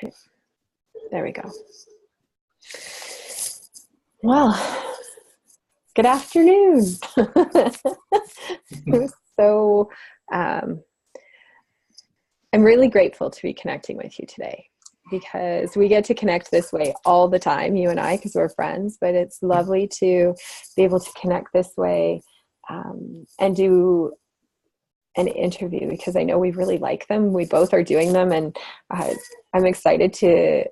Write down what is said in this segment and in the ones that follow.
Okay. There we go. Well, good afternoon. So I'm really grateful to be connecting with you today, because we get to connect this way all the time, you and I, because we're friends, but it's lovely to be able to connect this way and do an interview, because I know we really like them. We both are doing them, and I'm excited to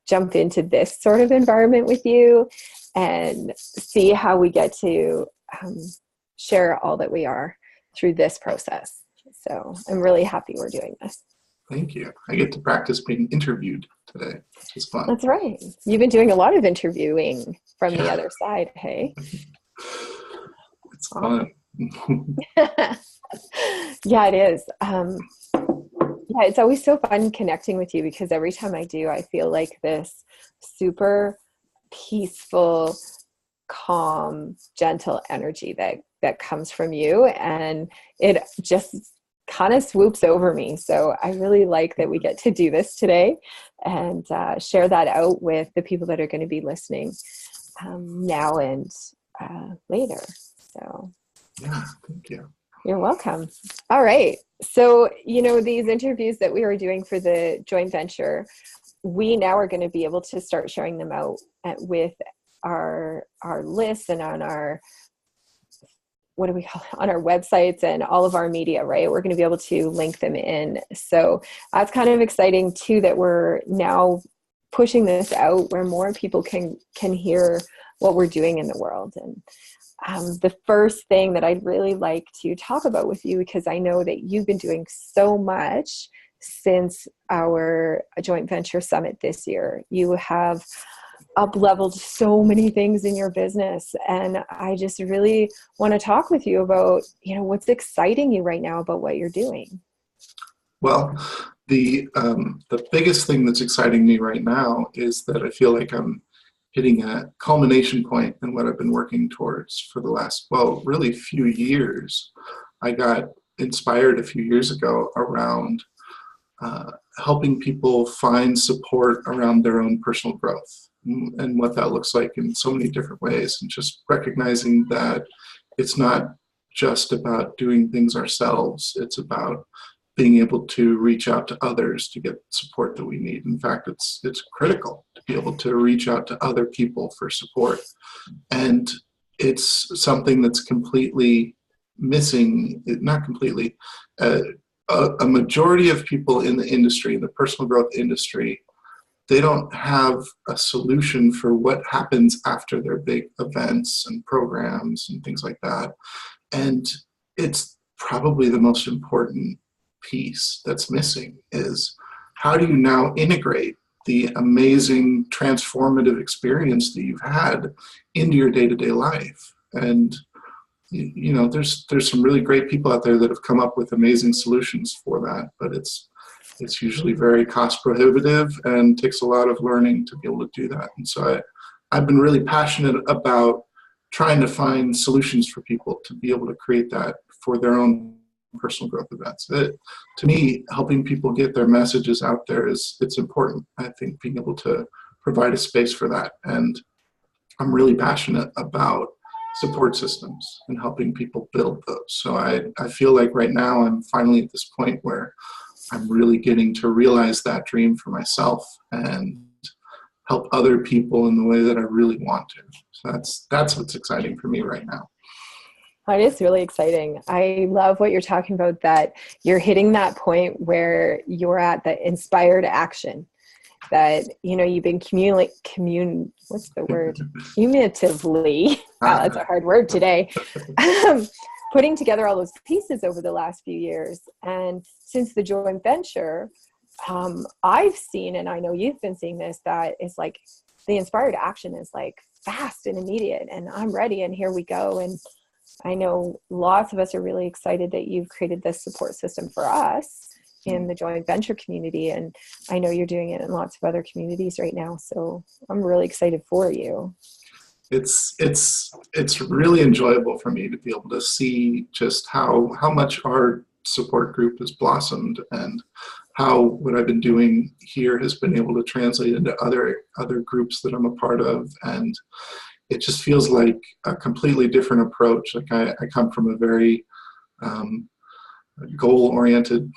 jump into this sort of environment with you and see how we get to share all that we are through this process. So I'm really happy we're doing this. Thank you. I get to practice being interviewed today, which is fun. That's right. You've been doing a lot of interviewing from the other side, hey? It's fun. Yeah, it is. Yeah, it's always so fun connecting with you, because every time I do, I feel like this super peaceful, calm, gentle energy that comes from you, and it just kind of swoops over me. So I really like that we get to do this today and share that out with the people that are going to be listening now and later. So yeah, thank you. You're welcome. All right. So, these interviews that we were doing for the joint venture, we now are going to be able to start sharing them out with our lists and on our, on our websites and all of our media, right? We're going to be able to link them in. So that's kind of exciting too, that we're now pushing this out where more people can hear what we're doing in the world. And the first thing that I'd really like to talk about with you, because I know that you've been doing so much since our joint venture summit this year. You have up-leveled so many things in your business, and I just really want to talk with you about, what's exciting you right now about what you're doing. Well, the biggest thing that's exciting me right now is that I feel like I'm hitting a culmination point in what I've been working towards for the last, really few years. I got inspired a few years ago around helping people find support around their own personal growth and what that looks like in so many different ways, and just recognizing that it's not just about doing things ourselves. It's about being able to reach out to others to get support that we need. In fact, it's critical to be able to reach out to other people for support. And it's something that's completely missing, not completely, a majority of people in the industry, the personal growth industry, they don't have a solution for what happens after their big events and programs and things like that. And it's probably the most important piece that's missing, is how do you now integrate the amazing transformative experience that you've had into your day-to-day life? And there's some really great people out there that have come up with amazing solutions for that, but it's usually very cost prohibitive and takes a lot of learning to be able to do that. And so I've been really passionate about trying to find solutions for people to be able to create that for their own personal growth events. To me, helping people get their messages out there it's important. I think being able to provide a space for that. And I'm really passionate about support systems and helping people build those. So I feel like right now I'm finally at this point where I'm really getting to realize that dream for myself and help other people in the way that I really want to. So that's what's exciting for me right now. It is really exciting. I love what you're talking about, that you're hitting that point where you're at the inspired action, that, you've been cumulatively, wow, that's a hard word today, putting together all those pieces over the last few years. And since the joint venture, I've seen, and I know you've been seeing this, that it's like the inspired action is like fast and immediate, and I'm ready, and here we go. And I know lots of us are really excited that you've created this support system for us in the joint venture community. And I know you're doing it in lots of other communities right now. So I'm really excited for you. It's really enjoyable for me to be able to see just how much our support group has blossomed and how what I've been doing here has been able to translate into other groups that I'm a part of. And it just feels like a completely different approach. Like I come from a very goal-oriented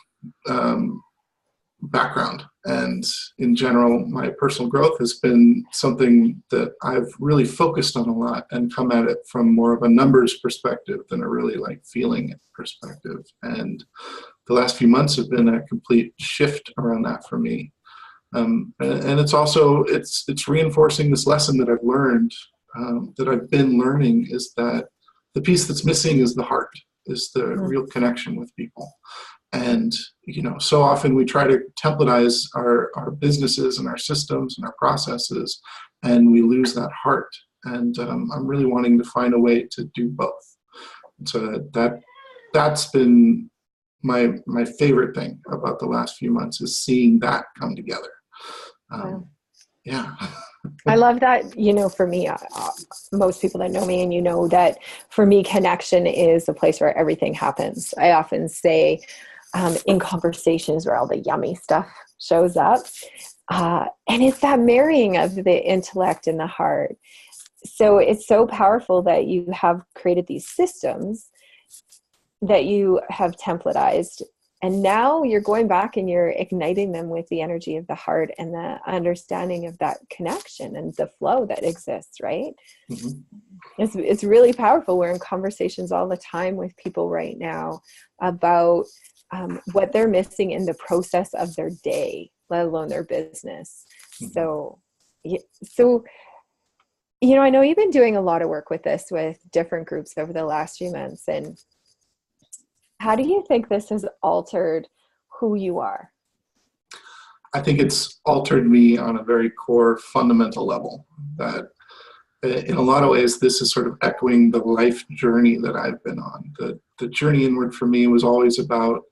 background. And in general, my personal growth has been something that I've really focused on a lot and come at it from more of a numbers perspective than a really like feeling perspective. And the last few months have been a complete shift around that for me. And it's also, it's reinforcing this lesson that I've learned, that I've been learning, is that the piece that's missing is the heart, is the real connection with people. And, you know, so often we try to templatize our businesses and our systems and our processes, and we lose that heart. And I'm really wanting to find a way to do both. And so that's been my favorite thing about the last few months, is seeing that come together. Yeah. I love that. You know, for me, most people that know me, and you know that for me, connection is a place where everything happens. I often say, in conversations where all the yummy stuff shows up. And it's that marrying of the intellect and the heart. So it's so powerful that you have created these systems that you have templatized. And now you're going back and you're igniting them with the energy of the heart and the understanding of that connection and the flow that exists, right? Mm-hmm. It's really powerful. We're in conversations all the time with people right now about what they're missing in the process of their day, let alone their business. Mm-hmm. So, you know, I know you've been doing a lot of work with this with different groups over the last few months. And how do you think this has altered who you are? I think it's altered me on a very core fundamental level, that in a lot of ways, this is sort of echoing the life journey that I've been on. The journey inward for me was always about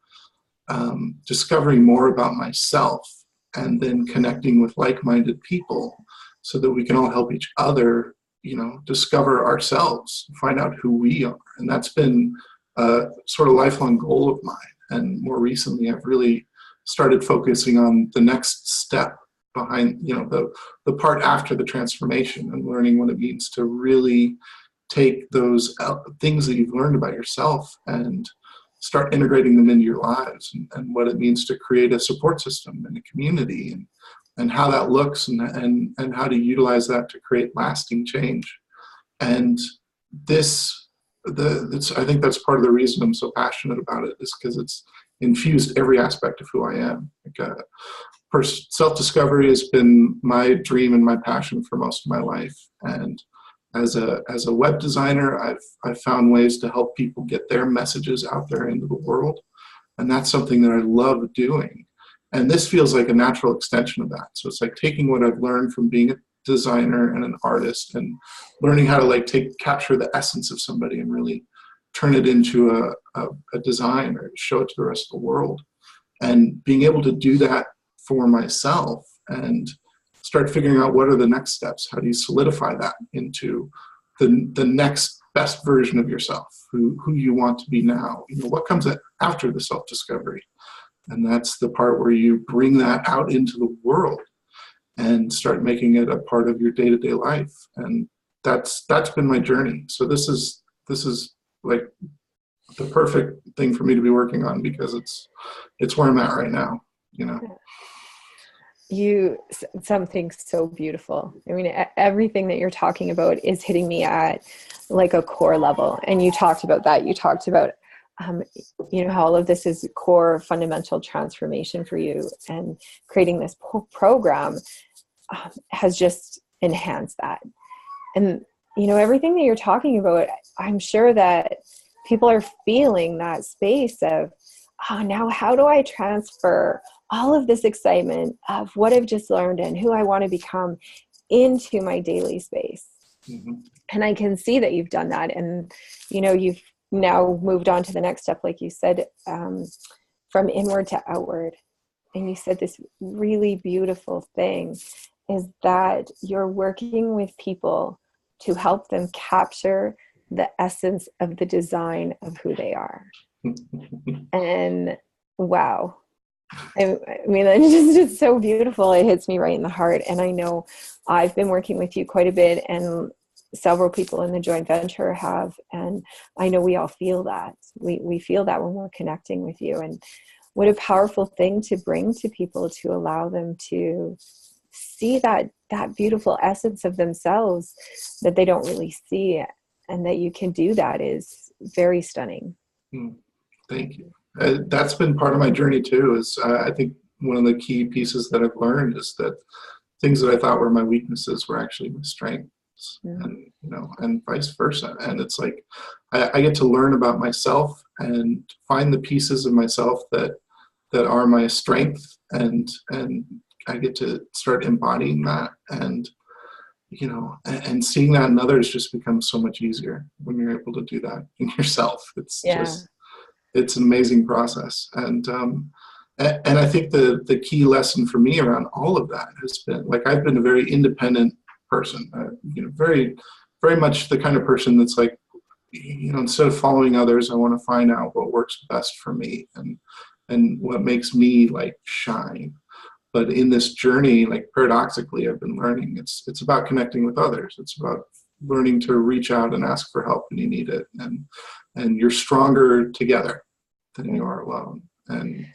discovering more about myself and then connecting with like-minded people so that we can all help each other, you know, discover ourselves, find out who we are. And that's been a sort of lifelong goal of mine. And more recently, I've really started focusing on the next step behind, you know, the part after the transformation, and learning what it means to really take those things that you've learned about yourself and start integrating them into your lives, and what it means to create a support system and a community, and how that looks, and how to utilize that to create lasting change. And I think that's part of the reason I'm so passionate about it, is because it's infused every aspect of who I am. Like, self-discovery has been my dream and my passion for most of my life. And as a web designer, I've found ways to help people get their messages out there into the world. And that's something that I love doing. And this feels like a natural extension of that. So it's like taking what I've learned from being a designer and an artist, and learning how to like capture the essence of somebody and really turn it into a design, or show it to the rest of the world. And being able to do that for myself and start figuring out what are the next steps. How do you solidify that into the next best version of yourself, who you want to be now? You know, what comes after the self-discovery? And that's the part where you bring that out into the world and start making it a part of your day-to-day life. And that's been my journey. So this is like the perfect thing for me to be working on, because it's where I'm at right now, you know. Something so beautiful. I mean, everything that you're talking about is hitting me at like a core level. And you talked about that. You talked about, you know, how all of this is core fundamental transformation for you, and creating this program has just enhanced that. And, you know, everything that you're talking about, I'm sure that people are feeling that space of, oh, now how do I transfer all of this excitement of what I've just learned and who I want to become into my daily space? Mm-hmm. And I can see that you've done that. And, you know, you've now moved on to the next step, like you said, from inward to outward. And you said this really beautiful thing, is that you're working with people to help them capture the essence of the design of who they are. And wow. I mean, it's just so beautiful. It hits me right in the heart. And I know I've been working with you quite a bit, and several people in the joint venture have. And I know we all feel that. We feel that when we're connecting with you. And what a powerful thing to bring to people, to allow them to see that beautiful essence of themselves that they don't really see. And that you can do that is very stunning. Thank you. That's been part of my journey too, is I think one of the key pieces that I've learned is that things that I thought were my weaknesses were actually my strengths, and and vice versa. And it's like I get to learn about myself and find the pieces of myself that are my strength, and I get to start embodying that, and and seeing that in others just becomes so much easier when you're able to do that in yourself. It's it's an amazing process. And I think the key lesson for me around all of that has been, like, I've been a very independent person, very, very much the kind of person that's like, instead of following others, I want to find out what works best for me and what makes me like shine. But in this journey, like, paradoxically, I've been learning it's about connecting with others. It's about learning to reach out and ask for help when you need it. And you're stronger together than you are alone. And,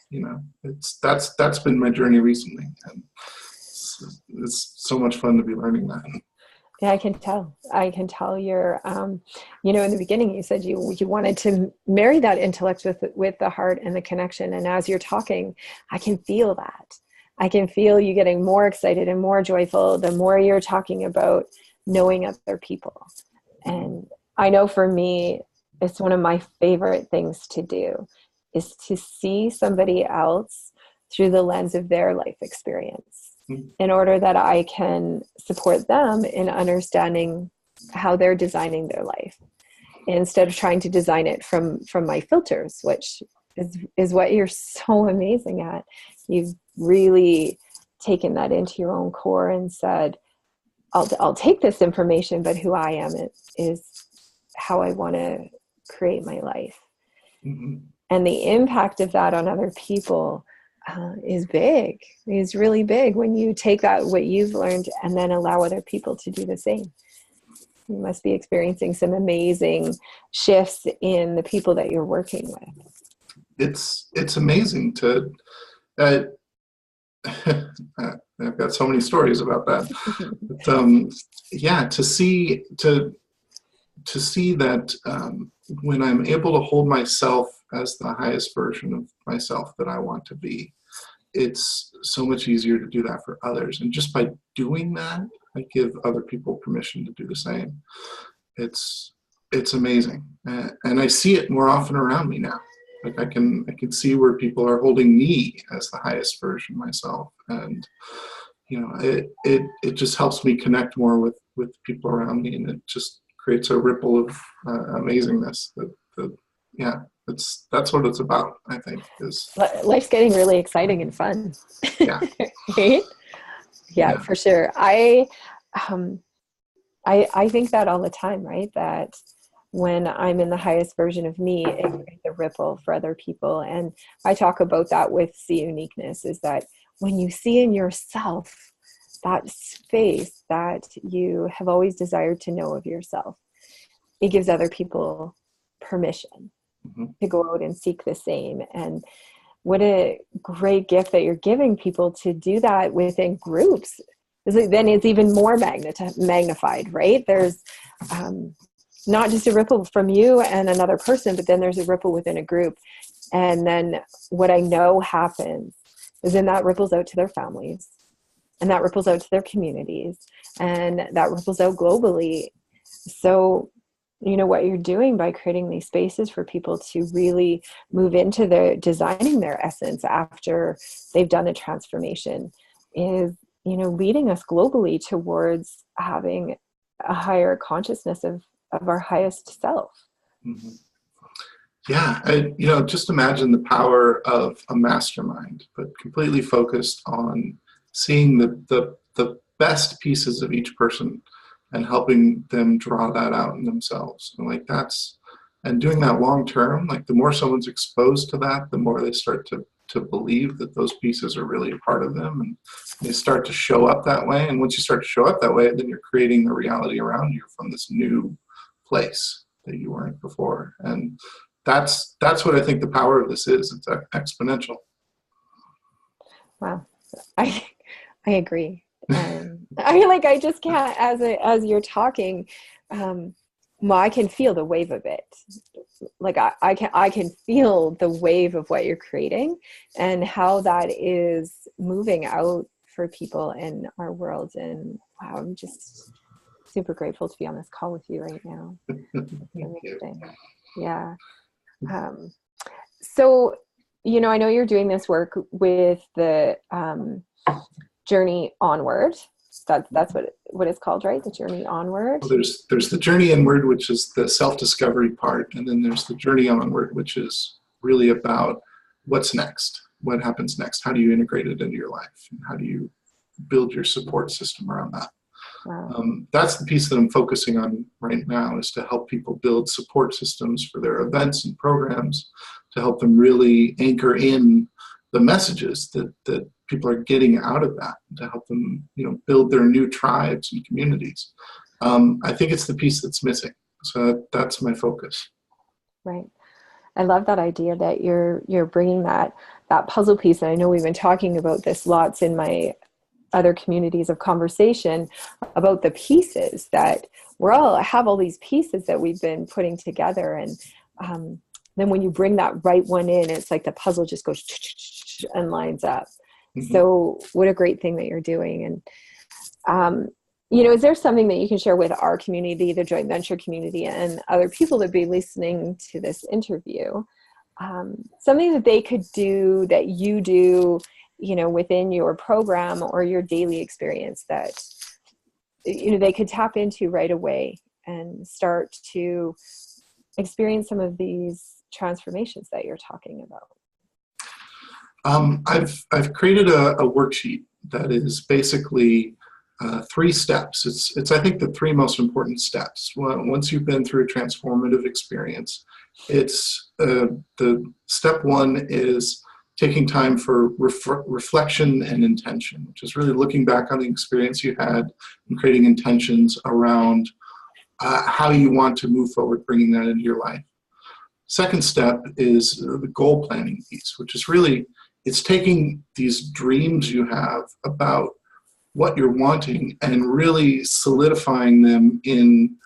that's been my journey recently. And it's so much fun to be learning that. Yeah, I can tell you're, in the beginning you said you wanted to marry that intellect with the heart and the connection. And as you're talking, I can feel that. I can feel you getting more excited and more joyful the more you're talking about knowing other people. And I know for me, it's one of my favorite things to do, is to see somebody else through the lens of their life experience, in order that I can support them in understanding how they're designing their life, instead of trying to design it from my filters, which is what you're so amazing at. You've really taken that into your own core and said, I'll take this information, but who I am is how I want to create my life. Mm-hmm. And the impact of that on other people is big. Is really big when you take that, what you've learned, and then allow other people to do the same. You must be experiencing some amazing shifts in the people that you're working with. It's amazing to I've got so many stories about that. But, to see that when I'm able to hold myself as the highest version of myself that I want to be, it's so much easier to do that for others. And just by doing that, I give other people permission to do the same. It's amazing, and I see it more often around me now. Like, I can see where people are holding me as the highest version of myself, and it just helps me connect more with people around me, and it just creates a ripple of amazingness. That's what it's about, I think. Is life's getting really exciting and fun. Yeah. Right? Yeah, for sure. I think that all the time, right? That when I'm in the highest version of me, it creates a ripple for other people. And I talk about that with See Uniqueness, is that when you see in yourself that space that you have always desired to know of yourself, it gives other people permission to go out and seek the same. And what a great gift that you're giving people to do that within groups. Then it's even more magnified, right? There's not just a ripple from you and another person, but then there's a ripple within a group. And then what I know happens is then that ripples out to their families, and that ripples out to their communities, and that ripples out globally. So, what you're doing by creating these spaces for people to really move into their designing their essence after they've done a transformation is, leading us globally towards having a higher consciousness of our highest self. Mm-hmm. Yeah, just imagine the power of a mastermind, but completely focused on seeing the best pieces of each person and helping them draw that out in themselves. And doing that long term, like, the more someone's exposed to that, the more they start to to believe that those pieces are really a part of them, and they start to show up that way. And once you start to show up that way, then you're creating the reality around you from this new place that you weren't before. And that's what I think the power of this is. It's exponential. Wow. I agree. I just can't, as you're talking, I can feel the wave of it. Like I can feel the wave of what you're creating and how that is moving out for people in our world. And wow, I'm just super grateful to be on this call with you right now. Amazing. Yeah. So, I know you're doing this work with the Journey Onward. That's what it's called, right? The Journey Onward. Well, there's the Journey Inward, which is the self-discovery part, and then there's the Journey Onward, which is really about what's next, what happens next, how do you integrate it into your life, and how do you build your support system around that. Wow. That's the piece that I'm focusing on right now, is to help people build support systems for their events and programs, to help them really anchor in the messages that people are getting out of that, to help them, build their new tribes and communities. I think it's the piece that's missing. So that's my focus. Right. I love that idea that you're bringing that puzzle piece. And I know we've been talking about this lots in my other communities of conversation about the pieces that have all these pieces that we've been putting together. And then when you bring that right one in, it's like the puzzle just goes and lines up. Mm-hmm. So what a great thing that you're doing. And, is there something that you can share with our community, the joint venture community, and other people that be listening to this interview? Something that they could do, that you do, within your program or your daily experience, that, they could tap into right away and start to experience some of these transformations that you're talking about? I've created a worksheet that is basically 3 steps. It's I think the 3 most important steps. Once you've been through a transformative experience, it's the step 1 is taking time for reflection and intention, which is really looking back on the experience you had and creating intentions around how you want to move forward, bringing that into your life. Second step is the goal planning piece, which is really, it's taking these dreams you have about what you're wanting and really solidifying them in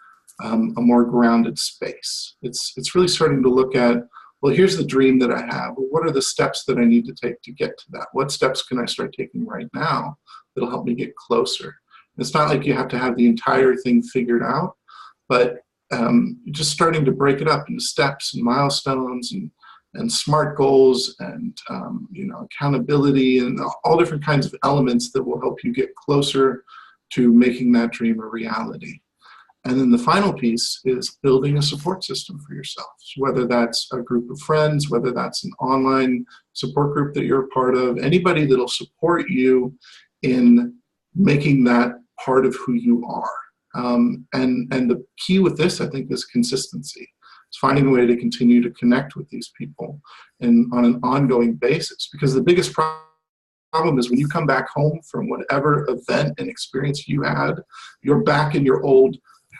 a more grounded space. It's really starting to look at, well, here's the dream that I have. Well, what are the steps that I need to take to get to that? What steps can I start taking right now that'll help me get closer? It's not like you have to have the entire thing figured out, but just starting to break it up into steps and milestones and SMART goals and accountability and all different kinds of elements that will help you get closer to making that dream a reality. And then the final piece is building a support system for yourself, whether that's a group of friends, whether that's an online support group that you're a part of, anybody that'll support you in making that part of who you are. And the key with this, I think, is consistency. It's finding a way to continue to connect with these people and on an ongoing basis. Because the biggest problem is when you come back home from whatever event and experience you had, you're back in your old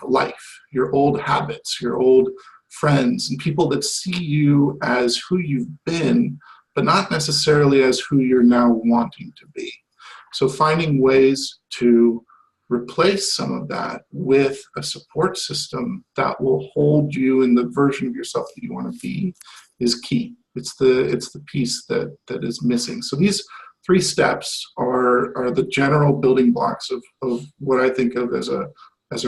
life, your old habits, your old friends, and people that see you as who you've been, but not necessarily as who you're now wanting to be. So finding ways to replace some of that with a support system that will hold you in the version of yourself that you want to be is key. It's the piece that is missing. So these 3 steps are the general building blocks of what I think of as a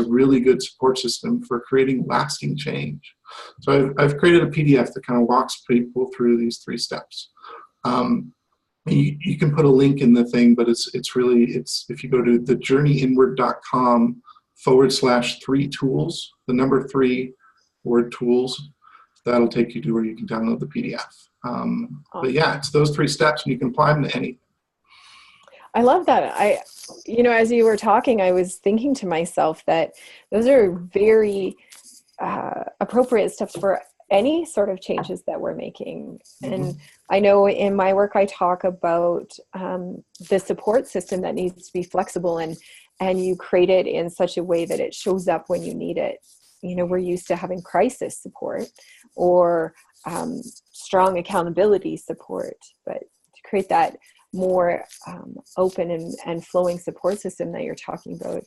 really good support system for creating lasting change. So I've created a PDF that kind of walks people through these 3 steps. You can put a link in the thing, but it's if you go to thejourneynward.com/3 tools, the number 3 word tools, that'll take you to where you can download the PDF. Awesome. But yeah, it's those 3 steps and you can apply them to anything. I love that. As you were talking, I was thinking to myself that those are very appropriate steps for any sort of changes that we're making. Mm-hmm. And I know in my work, I talk about the support system that needs to be flexible, and you create it in such a way that it shows up when you need it. You know, we're used to having crisis support or strong accountability support, but to create that more open and flowing support system that you're talking about,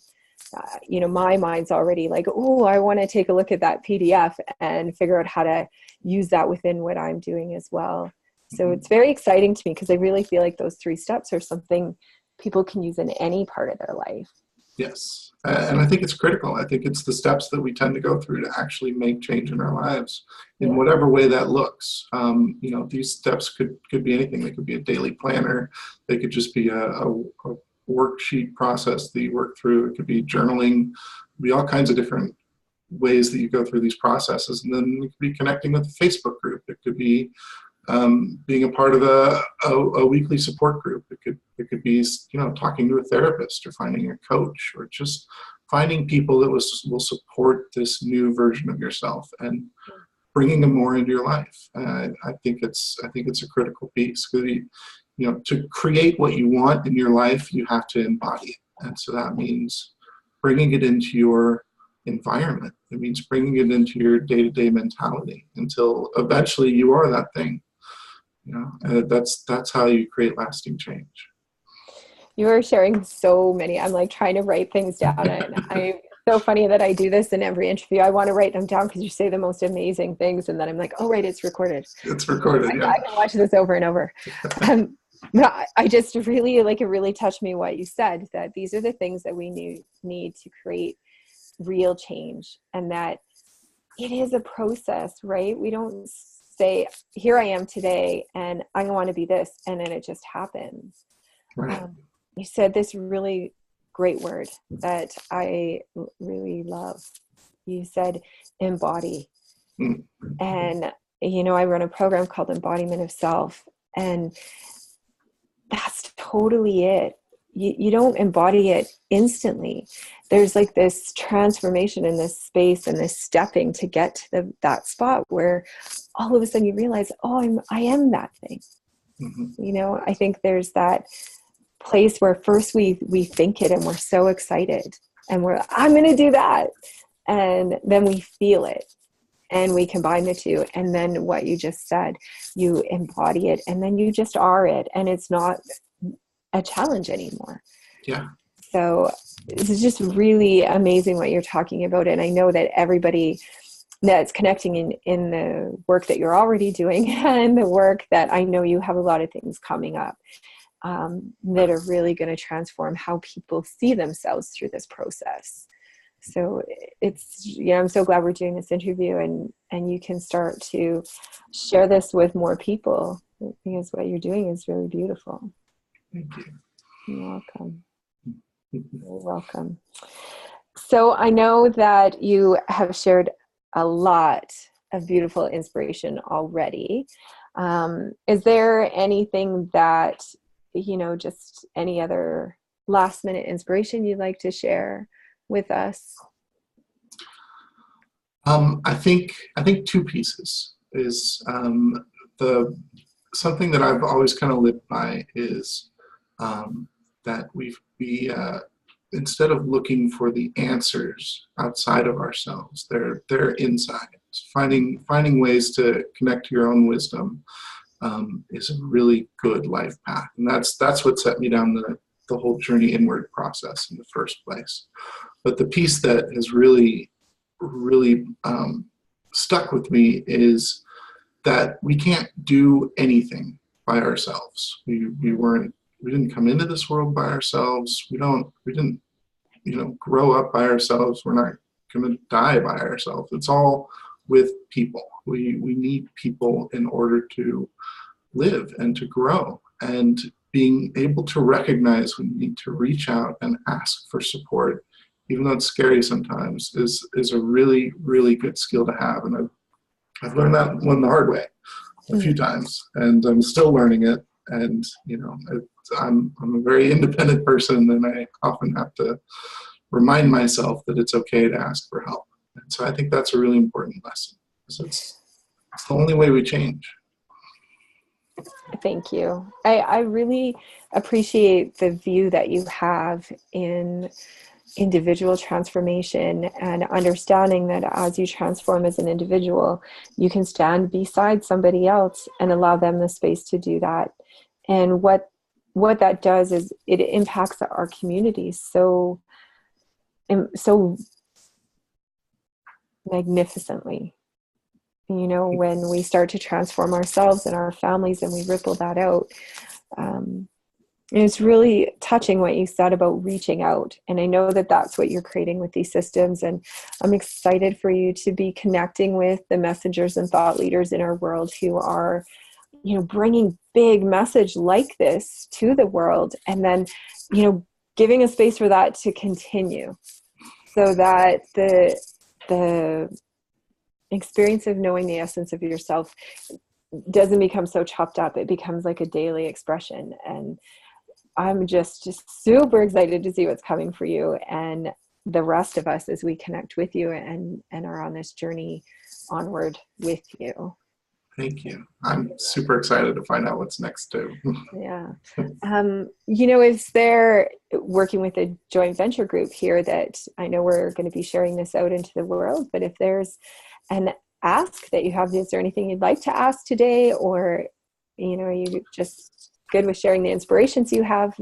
you know, my mind's already like, oh, I want to take a look at that PDF and figure out how to use that within what I'm doing as well. So it's very exciting to me because I really feel like those 3 steps are something people can use in any part of their life. Yes. And I think it's critical. I think it's the steps that we tend to go through to actually make change in our lives in whatever way that looks. You know, these steps could be anything. They could be a daily planner. They could just be a worksheet process that you work through. It could be journaling. It could be all kinds of different ways that you go through these processes. And then it could be connecting with a Facebook group. It could be being a part of a weekly support group. It could be, you know, talking to a therapist or finding a coach or just finding people that will support this new version of yourself and bringing them more into your life. I think it's a critical piece. You know, to create what you want in your life, you have to embody it, and so that means bringing it into your environment. It means bringing it into your day-to-day mentality until eventually you are that thing. You know, that's how you create lasting change. You are sharing so many. I'm like trying to write things down, and it's so funny that I do this in every interview. I want to write them down because you say the most amazing things, and then I'm like, oh, right, it's recorded. It's recorded, yeah. I can watch this over and over. No, I just really, like, it really touched me what you said, that these are the things that we need to create real change, and that it is a process, right? We don't say, here I am today and I want to be this, and then it just happens. Right. You said this really great word that I really love. You said embody. And, you know, I run a program called Embodiment of Self, and that's totally it. You don't embody it instantly. There's like this transformation in this space and this stepping to get to that spot where all of a sudden you realize, oh, I am that thing. You know, I think there's that place where first we think it and we're so excited and I'm going to do that. And then we feel it and we combine the two. And then what you just said, you embody it and then you just are it. And it's not a challenge anymore. Yeah. So it's just really amazing what you're talking about. And I know that everybody that's connecting in the work that you're already doing and the work that I know you have a lot of things coming up that are really going to transform how people see themselves through this process. So it's, you know, I'm so glad we're doing this interview and you can start to share this with more people, because what you're doing is really beautiful. Thank you. You're welcome. You're welcome. So I know that you have shared a lot of beautiful inspiration already. Is there anything that, you know, just any other last minute inspiration you'd like to share with us? I think 2 pieces is something that I've always kind of lived by is that we instead of looking for the answers outside of ourselves, they're inside. Finding ways to connect to your own wisdom is a really good life path, and that's what set me down the whole Journey Inward process in the first place. But the piece that has really stuck with me is that we can't do anything by ourselves. We didn't come into this world by ourselves. We didn't, you know, grow up by ourselves. We're not going to die by ourselves. It's all with people. We need people in order to live and to grow. And being able to recognize when you need to reach out and ask for support, even though it's scary sometimes, is a really, really good skill to have. And I've learned that one the hard way a few times, and I'm still learning it. And, you know, I'm a very independent person, and I often have to remind myself that it's okay to ask for help. And so I think that's a really important lesson, because it's the only way we change. Thank you. I really appreciate the view that you have in individual transformation and understanding that as you transform as an individual, you can stand beside somebody else and allow them the space to do that. And what that does is it impacts our communities so magnificently. You know, when we start to transform ourselves and our families and we ripple that out, and it's really touching what you said about reaching out. And I know that that's what you're creating with these systems. And I'm excited for you to be connecting with the messengers and thought leaders in our world who are, you know, bringing big message like this to the world. And then, you know, giving a space for that to continue so that the experience of knowing the essence of yourself doesn't become so chopped up. It becomes like a daily expression. And I'm just super excited to see what's coming for you and the rest of us as we connect with you and are on this journey onward with you. Thank you. I'm super excited to find out what's next too. Yeah. You know, is there, working with a joint venture group here, that I know we're going to be sharing this out into the world, but if there's an ask that you have, is there anything you'd like to ask today, or, you know, are you just good with sharing the inspirations you have?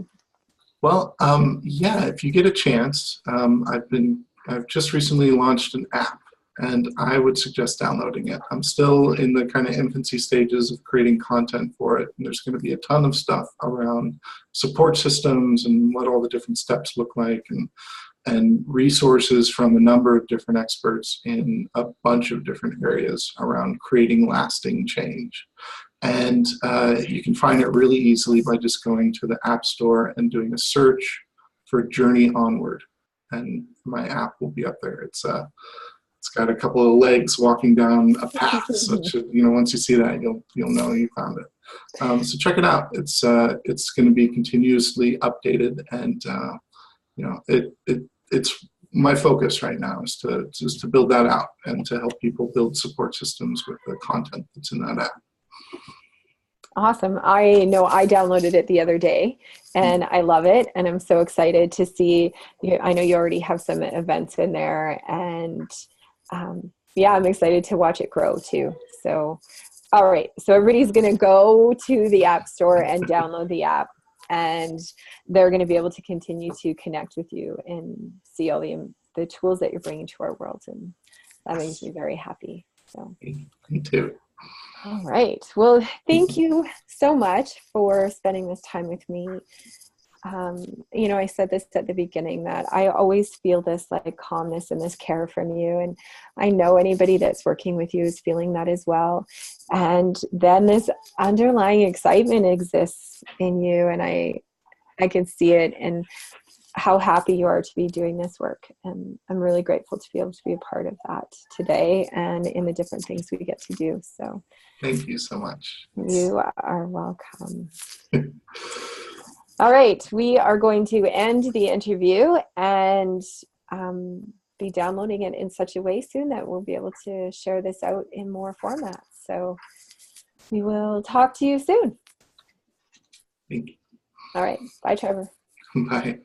Well, yeah, if you get a chance, I've just recently launched an app, and I would suggest downloading it. I'm still in the kind of infancy stages of creating content for it, and there's going to be a ton of stuff around support systems and what all the different steps look like, and resources from a number of different experts in a bunch of different areas around creating lasting change. And you can find it really easily by just going to the App Store and doing a search for Journey Onward, and my app will be up there. It's got a couple of legs walking down a path, so you know, once you see that, you'll know you found it. So check it out. It's going to be continuously updated, and you know, it's my focus right now is to build that out and to help people build support systems with the content that's in that app. Awesome. I know I downloaded it the other day and I love it. And I'm so excited to see, I know you already have some events in there, and yeah, I'm excited to watch it grow too. So, all right. So everybody's going to go to the App Store and download the app, and they're going to be able to continue to connect with you and see all the tools that you're bringing to our world. And that makes me very happy. So Me too. all right. Well, thank you so much for spending this time with me. You know, I said this at the beginning, that I always feel this like calmness and this care from you. And I know anybody that's working with you is feeling that as well. And then this underlying excitement exists in you. And I can see it, and how happy you are to be doing this work. And I'm really grateful to be able to be a part of that today and in the different things we get to do. So thank you so much. You are welcome. All right. We are going to end the interview and be downloading it in such a way soon that we'll be able to share this out in more formats. So we will talk to you soon. Thank you. All right. Bye, Trevor. Bye.